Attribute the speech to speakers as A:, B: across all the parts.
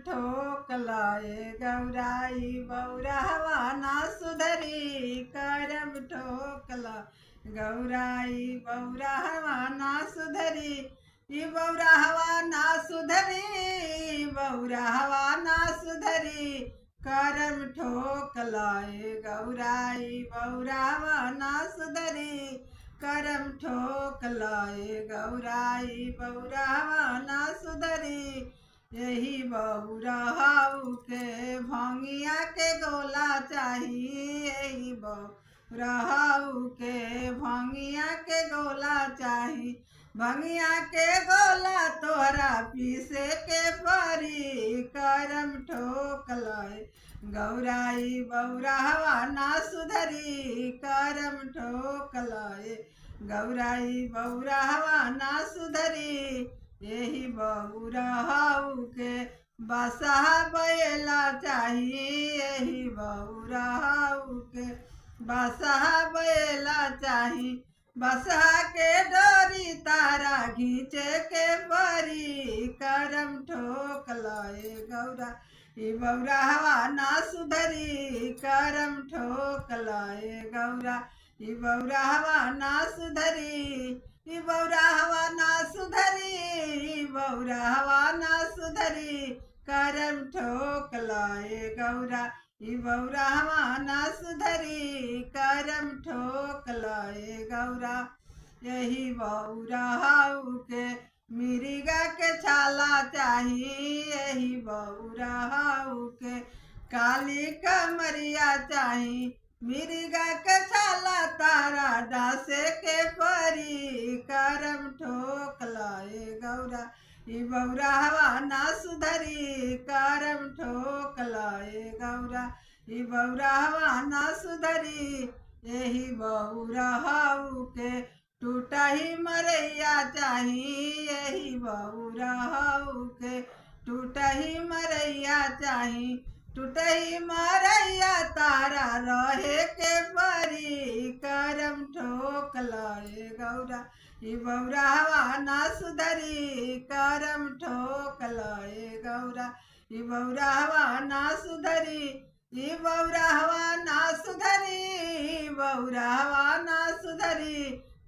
A: ठोकलाए गौराई बौराहवा ना सुधरी करम ठोकला गौराई बौराहवा ना सुधरी ई बौराहवा ना सुधरी बौराहवा ना सुधरी करम ठोकलाए गौराई बौराहवा ना सुधरी करम ठोकलाए गौराई बौराहवा ना सुधरी यही बौराहू के भंगिया के गोला चाहिए यही बौराहू के भंगिया के गोला चाहिए भंगिया के गोला तोहरा पीसे के परी करम ठोकलाए गौराई बौराहवा ना सुधरी करम ठोकलाए गौराई बौराहवा ना सुधरी यही बौराहू के बसहा बैला चाहिए यही बौराहू के बसहा बैला चाहिए बसहा के डोरी तारा घींचे के परी करम ठोकलाए गौरा ई बौराहवा ना सुधरी करम ठोकलाए गौरा ई बौराहवा ना सुधरी ई बौराहवा ना सुधरी बौराहवा ना सुधरी करम ठोकलाए गौरा ई बौराहवा ना सुधरी करम ठोकलाए गौरा यही बौराहू के मिर्गा के छाला चाहिए यही बौराहू के काली कमरिया चाहिए मिर्गा के छाला तारा दासे के परी करम ठोकलाए गौरा ई बौराहवा ना सुधरी करम ठोकलाए गौरा ई बौराहवा ना सुधरी यही बौराहू के टूटा ही मरैया चाहिए यही बौराहू के टूटा ही मरैया चाहिए टूटा ही मरैया तारा रहे के परी करम ठोकलाए गौरा ई बौराहवा ना सुधरी करम ठोकलाए गौरा ई बौराहवा ना सुधरी ई बौराहवा ना सुधरी बौराहवा ना सुधरी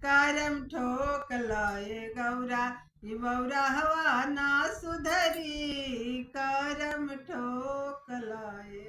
A: करम ठोकलाए गौरा ई बौराहवा ना सुधरी करम ठोकलाए।